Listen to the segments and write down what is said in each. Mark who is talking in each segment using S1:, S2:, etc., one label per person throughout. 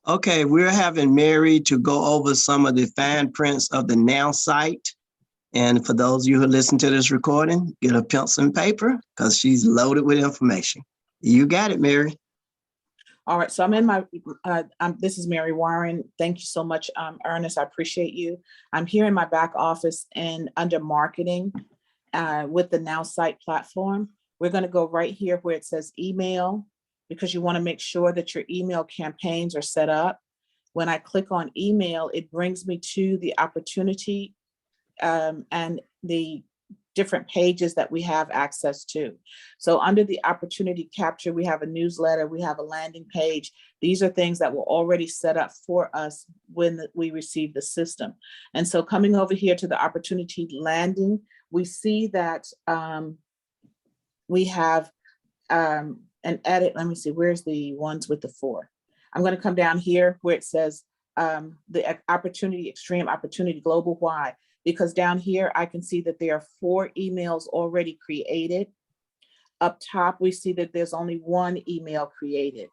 S1: Okay, we're having Mary to go over some of the fine prints of the Nowsite. And for those of you who listen to this recording, get a pencil and paper because she's loaded with information. You got it, Mary.
S2: All right, so I'm in my, this is Mary Warren. Thank you so much, Ernest, I appreciate you. I'm here in my back office and under marketing with the Nowsite platform. We're gonna go right here where it says email, because you wanna make sure that your email campaigns are set up. When I click on email, it brings me to the opportunity and the different pages that we have access to. So under the opportunity capture, we have a newsletter, we have a landing page. These are things that were already set up for us when we received the system. And so coming over here to the opportunity landing, we see that we have an edit. Let me see, where's the ones with the 4? I'm gonna come down here where it says the opportunity, XTREAM opportunity global. Why? Because down here, I can see that there are 4 emails already created. Up top, we see that there's only 1 email created.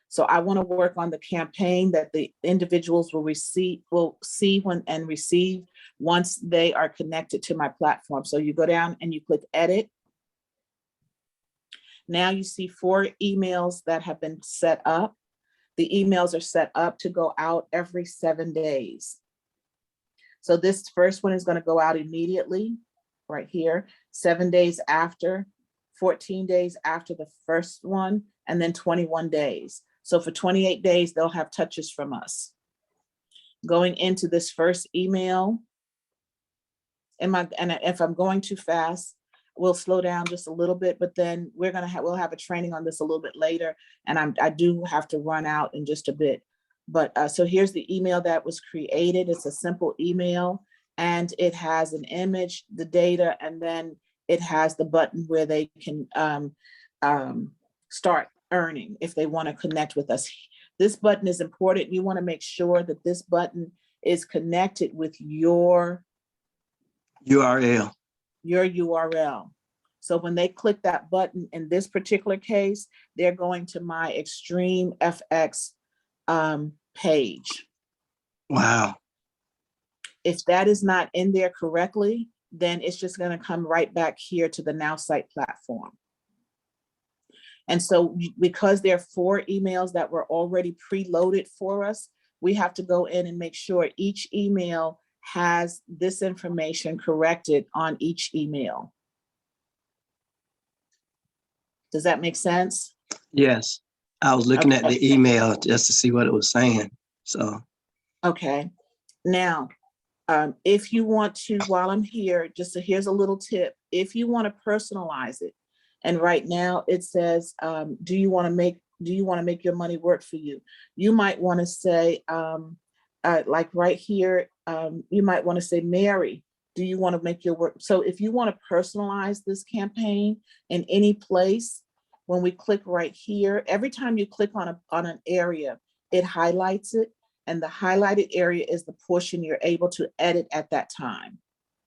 S2: So I want to work on the campaign that the individuals will see when and receive once they are connected to my platform. So you go down and you click edit. Now you see 4 emails that have been set up. The emails are set up to go out every 7 days. So this first one is going to go out immediately, right here, 7 days after, 14 days after the first one, and then 21 days. So for 28 days, they'll have touches from us. Going into this first email, and if I'm going too fast, we'll slow down just a little bit, but then we'll have a training on this a little bit later, and I do have to run out in just a bit. But so here's the email that was created. It's a simple email and it has an image, the data, and then it has the button where they can start earning if they want to connect with us. This button is important. You want to make sure that this button is connected with your
S1: URL.
S2: So when they click that button, in this particular case, they're going to my XTREAM FX page.
S1: Wow.
S2: If that is not in there correctly, then it's just going to come right back here to the Nowsite platform. And so because there are 4 emails that were already preloaded for us, we have to go in and make sure each email has this information corrected on each email. Does that make sense?
S1: Yes. I was looking at the email just to see what it was saying. So.
S2: Okay. Now, if you want to, while I'm here, here's a little tip. If you want to personalize it, and right now it says, do you want to make your money work for you? You might want to say, like right here, you might want to say, Mary, do you want to make your work? So if you want to personalize this campaign in any place, when we click right here, every time you click on an area, it highlights it. And the highlighted area is the portion you're able to edit at that time.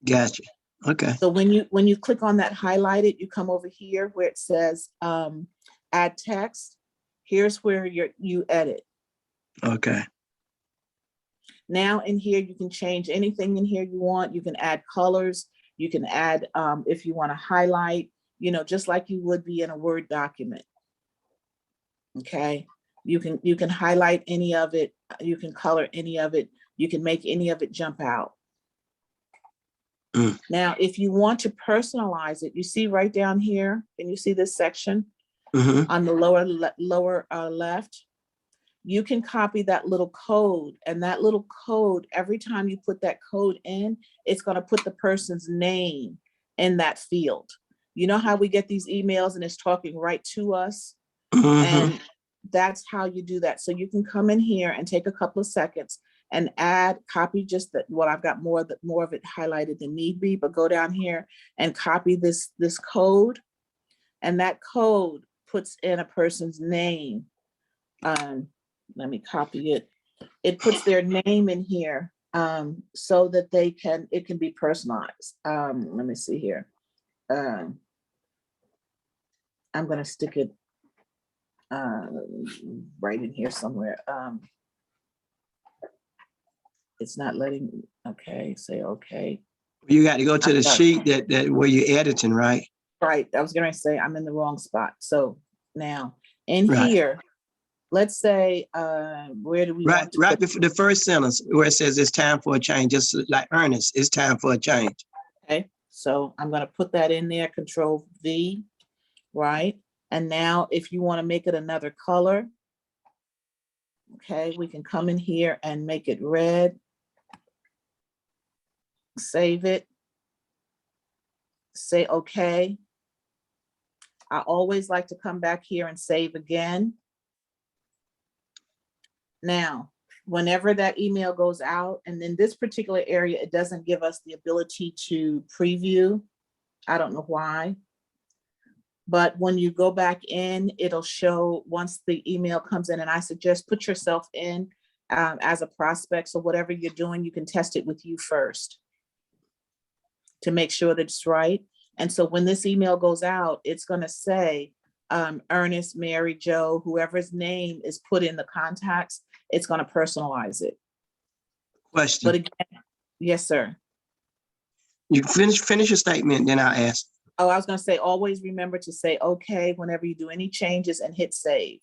S1: Gotcha. Okay.
S2: So when you click on that highlighted, you come over here where it says add text. Here's where you edit.
S1: Okay.
S2: Now in here, you can change anything in here you want. You can add colors. You can add, if you want to highlight, just like you would be in a Word document. Okay. You can highlight any of it. You can color any of it. You can make any of it jump out. Now, if you want to personalize it, you see right down here, can you see this section on the lower left? You can copy that little code, and that little code, every time you put that code in, it's going to put the person's name in that field. You know how we get these emails and it's talking right to us? And that's how you do that. So you can come in here and take a couple of seconds and copy just what I've got more of it highlighted than need be, but go down here and copy this code, and that code puts in a person's name. Let me copy it. It puts their name in here so that it can be personalized. Let me see here. I'm going to stick it right in here somewhere. It's not letting, okay, say okay.
S1: You got to go to
S2: I'm
S1: the
S2: sorry.
S1: sheet that where you're editing, right?
S2: Right, I was gonna say I'm in the wrong spot. So now in
S1: Right.
S2: here, let's say, where do we
S1: Right,
S2: want to
S1: right
S2: put?
S1: before the first sentence where it says it's time for a change, just like Ernest, it's time for a change.
S2: Okay, so I'm gonna put that in there, Control V, right? And now if you want to make it another color, okay, we can come in here and make it red. Save it. Say okay. I always like to come back here and save again. Now, whenever that email goes out, and in this particular area, it doesn't give us the ability to preview. I don't know why. But when you go back in, it'll show once the email comes in, and I suggest put yourself in as a prospect. So whatever you're doing, you can test it with you first to make sure that it's right. And so when this email goes out, it's going to say Ernest, Mary, Joe, whoever's name is put in the contacts, it's going to personalize it.
S1: Question.
S2: But again, yes, sir.
S1: You finish your statement, then I'll ask.
S2: Oh, I was going to say, always remember to say okay whenever you do any changes and hit save.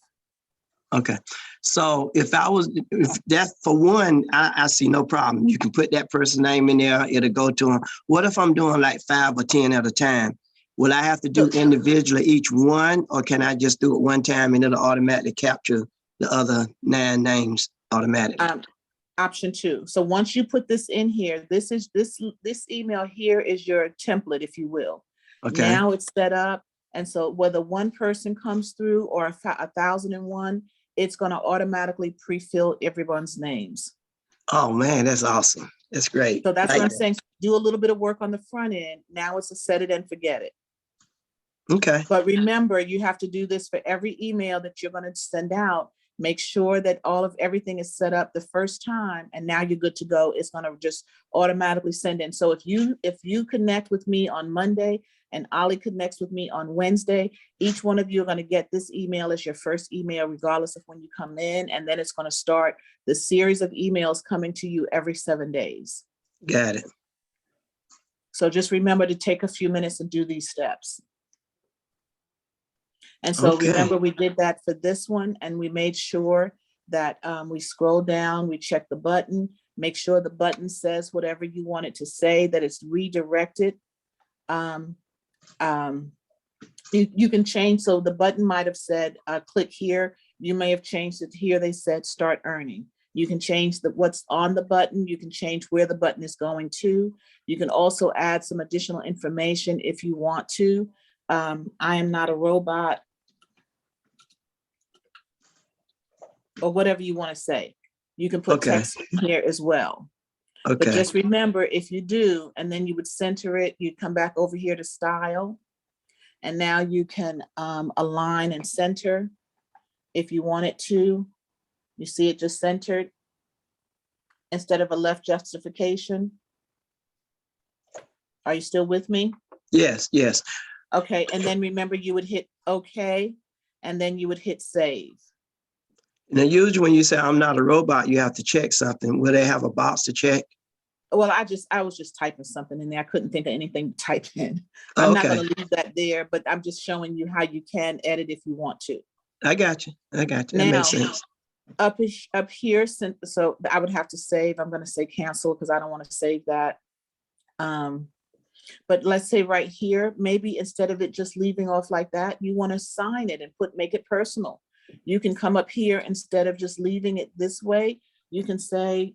S1: Okay. So if that's for one, I see no problem. You can put that person's name in there, it'll go to them. What if I'm doing like 5 or 10 at a time? Will I have to do individually each one, or can I just do it one time and it'll automatically capture the other 9 names automatically?
S2: Option 2. So once you put this in here, this email here is your template, if you will.
S1: Okay.
S2: Now it's set up. And so whether one person comes through or 1,001, it's going to automatically pre-fill everyone's names.
S1: Oh man, that's awesome. That's great.
S2: So that's what I'm saying. Do a little bit of work on the front end. Now it's a set it and forget it.
S1: Okay.
S2: But remember, you have to do this for every email that you're going to send out. Make sure that everything is set up the first time, and now you're good to go. It's going to just automatically send in. So if you connect with me on Monday and Ollie connects with me on Wednesday, each one of you are going to get this email as your first email, regardless of when you come in. And then it's going to start the series of emails coming to you every 7 days.
S1: Got it.
S2: So just remember to take a few minutes and do these steps. And so remember, we did that for this one, and we made sure that we scroll down, we check the button, make sure the button says whatever you want it to say, that it's redirected. You can change, so the button might have said click here. You may have changed it here. They said start earning. You can change what's on the button. You can change where the button is going to. You can also add some additional information if you want to. I am not a robot, or whatever you want to say. You can put text in here as well. Okay. But just remember, if you do, and then you would center it, you'd come back over here to style. And now you can align and center if you want it to. You see it just centered instead of a left justification. Are you still with me?
S1: Yes, yes.
S2: Okay, and then remember you would hit okay, and then you would hit save.
S1: Now, usually when you say I'm not a robot, you have to check something. Will they have a box to check?
S2: Well, I was just typing something in there. I couldn't think of anything to type in. I'm not going to leave that there, but I'm just showing you how you can edit if you want to.
S1: I got you. That makes sense.
S2: Up here, so I would have to save. I'm going to say cancel because I don't want to save that. But let's say right here, maybe instead of it just leaving off like that, you want to sign it and make it personal. You can come up here instead of just leaving it this way. You can say,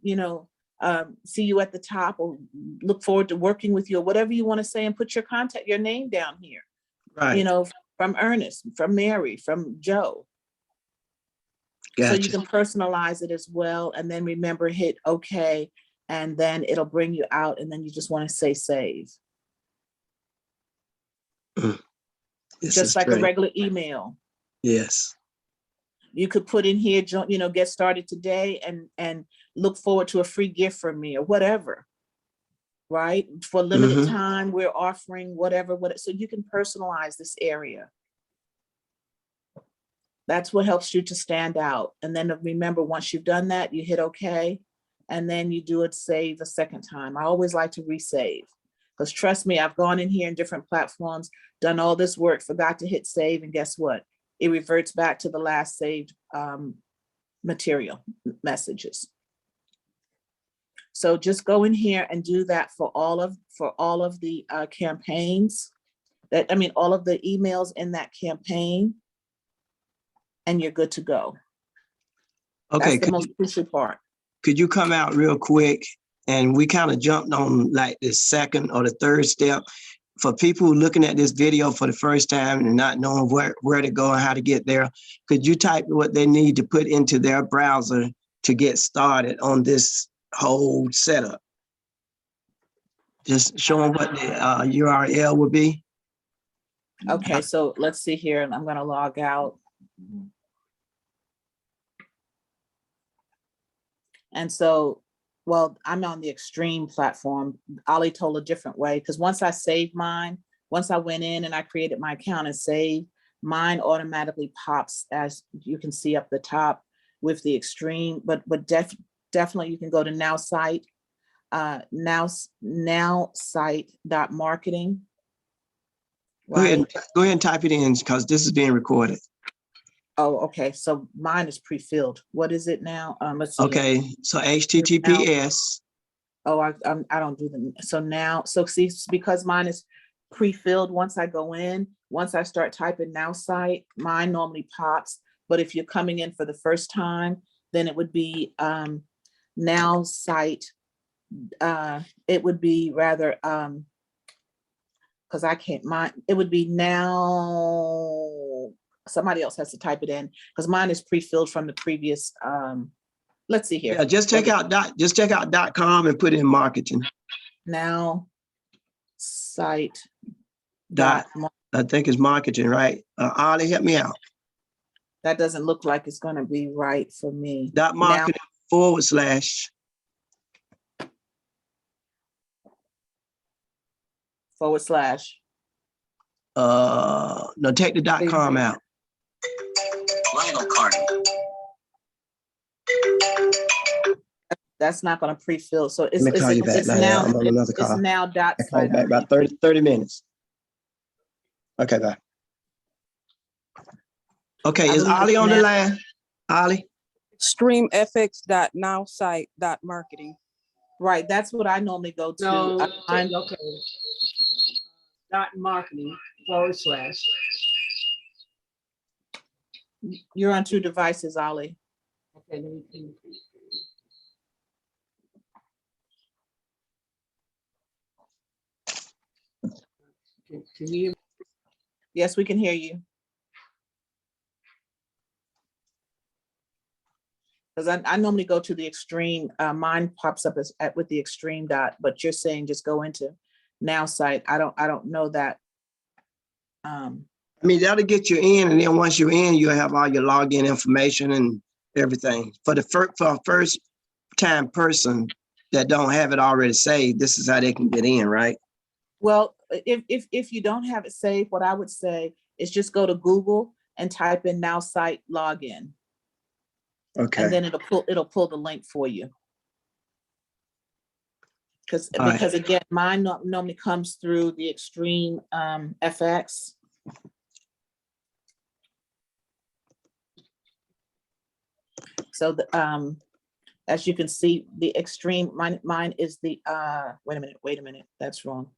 S2: see you at the top, or look forward to working with you, or whatever you want to say, and put your name down here.
S1: Right.
S2: From Ernest, from Mary, from Joe. Gotcha. So you can personalize it as well. And then remember, hit okay. And then it'll bring you out. And then you just want to say save. Just like a regular email.
S1: Yes.
S2: You could put in here, get started today and look forward to a free gift from me, or whatever, right? For limited time, we're offering whatever, so you can personalize this area. That's what helps you to stand out. And then remember, once you've done that, you hit okay, and then you do it save a second time. I always like to resave, because trust me, I've gone in here in different platforms, done all this work, forgot to hit save, and guess what? It reverts back to the last saved material messages. So just go in here and do that for all of the campaigns. All of the emails in that campaign, and you're good to go.
S1: Okay,
S2: That's the most crucial part.
S1: could you come out real quick? And we kind of jumped on like the second or the third step. For people looking at this video for the first time and not knowing where to go and how to get there, could you type what they need to put into their browser to get started on this whole setup? Just show them what the URL would be.
S2: Okay, so let's see here. I'm going to log out. And so, well, I'm on the XTREAM platform. Ali told a different way, because once I saved mine, once I went in and I created my account and saved, mine automatically pops, as you can see up the top with the XTREAM, but definitely you can go to Nowsite, nowsite.marketing.
S1: Right? Go ahead and type it in, because this is being recorded.
S2: Oh, okay. So mine is pre-filled. What is it now? Let's see.
S1: Okay, so HTTPS.
S2: Oh, I don't do them. So now, so see, because mine is pre-filled, once I go in, once I start typing Nowsite, mine normally pops. But if you're coming in for the first time, then it would be Nowsite. It would be rather, because I can't, it would be now, somebody else has to type it in, because mine is pre-filled from the previous, let's see here.
S1: Yeah, just check out .com and put in marketing.
S2: Now site
S1: I think it's marketing, right? Ali, help me out.
S2: That doesn't look like it's going to be right for me.
S1: .marketing /. / No, take the .com out.
S3: Lionel Carney.
S2: That's not going to pre-fill. So it's
S1: Let me call you back now. I'm on another call.
S2: It's now dot
S1: I call you back about 30 minutes. Okay, bye. Okay, is Ali on the line? Ali?
S4: XtreamFX.nowsite.marketing.
S2: Right, that's what I normally go to.
S5: No, okay. .marketing /.
S2: You're on 2 devices, Ali.
S5: Okay, let me see. Can you?
S2: Yes, we can hear you. Because I normally go to the XTREAM. Mine pops up with the XTREAM dot, but you're saying just go into Nowsite. I don't know that.
S1: I mean, that'll get you in, and then once you're in, you'll have all your login information and everything. For a first time person that don't have it already saved, this is how they can get in, right?
S2: Well, if you don't have it saved, what I would say is just go to Google and type in Nowsite login.
S1: Okay.
S2: And then it'll pull the link for you. Because again, mine normally comes through the XTREAM FX. So as you can see, the XTREAM, mine is the wait a minute, that's wrong.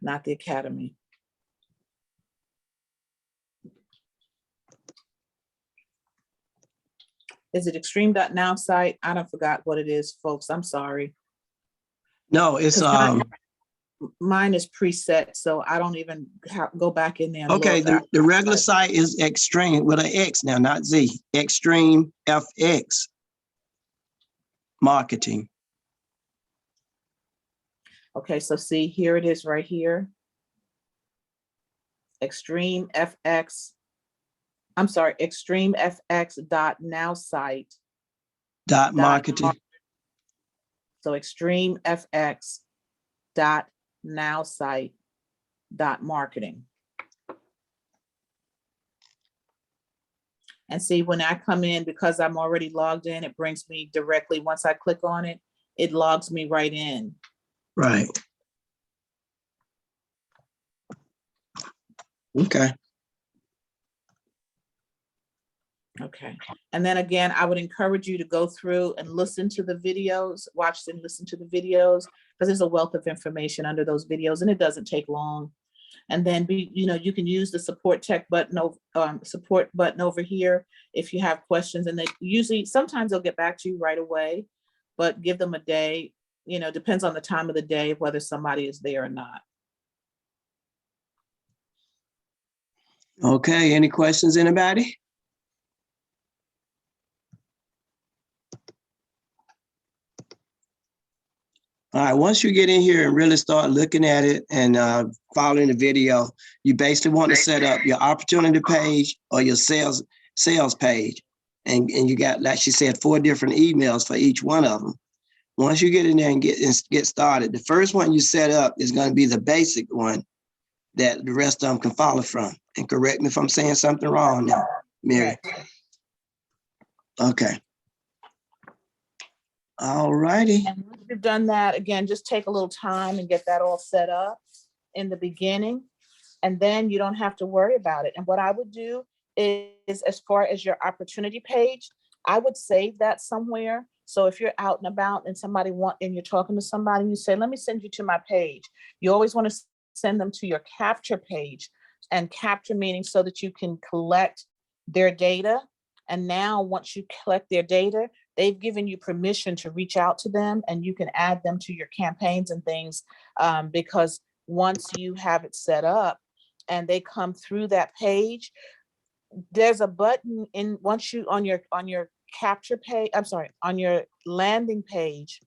S2: Not the Academy. Is it XTREAM.nowsite? I don't forgot what it is, folks. I'm sorry.
S1: No, it's
S2: mine is preset, so I don't even go back in there.
S1: Okay, the regular site is XTREAM with an X now, not Z. XTREAM FX marketing.
S2: Okay, so see, here it is right here. XTREAM FX. I'm sorry, XTREAMFX.nowsite.
S1: .marketing.
S2: So XTREAMFX.nowsite.marketing. And see, when I come in, because I'm already logged in, it brings me directly, once I click on it, it logs me right in.
S1: Right. Okay.
S2: Okay. And then again, I would encourage you to go through and listen to the videos, watch and listen to the videos, because there's a wealth of information under those videos and it doesn't take long. And then you can use the support button over here if you have questions, and they usually, sometimes they'll get back to you right away, but give them a day, depends on the time of the day, whether somebody is there or not.
S1: Okay, any questions, anybody? All right, once you get in here and really start looking at it and following the video, you basically want to set up your opportunity page or your sales page. And you got, like she said, 4 different emails for each one of them. Once you get in there and get started, the first one you set up is going to be the basic one that the rest of them can follow from. And correct me if I'm saying something wrong now, Mary. Okay. All righty.
S2: And once you've done that, again, just take a little time and get that all set up in the beginning, and then you don't have to worry about it. And what I would do is, as far as your opportunity page, I would save that somewhere. So if you're out and about and and you're talking to somebody and you say, let me send you to my page, you always want to send them to your capture page, and capture meaning so that you can collect their data. And now once you collect their data, they've given you permission to reach out to them, and you can add them to your campaigns and things, because once you have it set up and they come through that page, there's a button on your capture page, on your landing page,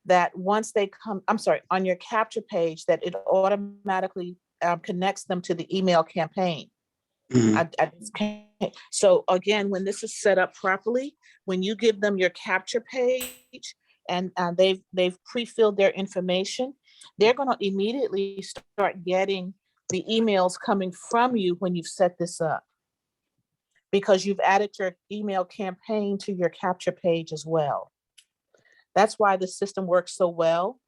S2: that once they come, on your capture page, that it automatically connects them to the email campaign.
S1: Mhm.
S2: I just can't. So again, when this is set up properly, when you give them your capture page and they've pre-filled their information, they're going to immediately start getting the emails coming from you when you've set this up, because you've added your email campaign to your capture page as well. That's why the system works so well,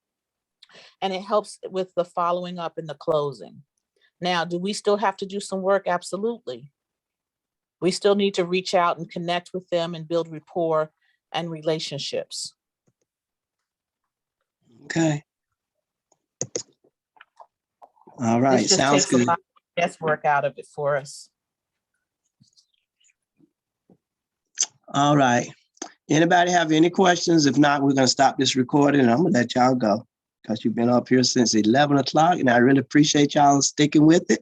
S2: and it helps with the following up and the closing. Now, do we still have to do some work? Absolutely. We still need to reach out and connect with them and build rapport and relationships.
S1: Okay. All right,
S2: This just
S1: sounds
S2: takes a
S1: good.
S2: lot of guesswork out of it for us.
S1: All right. Anybody have any questions? If not, we're going to stop this recording and I'm going to let y'all go, because you've been up here since 11 o'clock and I really appreciate y'all sticking with it.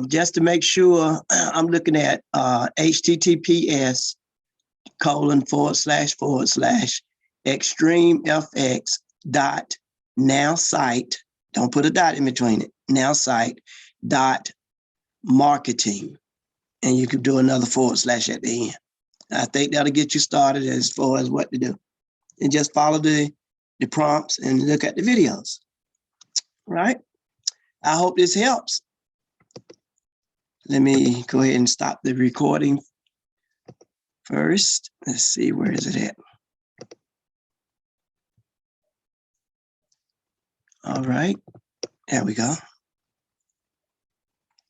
S1: Just to make sure, I'm looking at https://extremefx.nowsite. Don't put a dot in between it. Nowsite.marketing. And you can do another / at the end. I think that'll get you started as far as what to do. And just follow the prompts and look at the videos. All right. I hope this helps. Let me go ahead and stop the recording first. Let's see, where is it at? All right. There we go.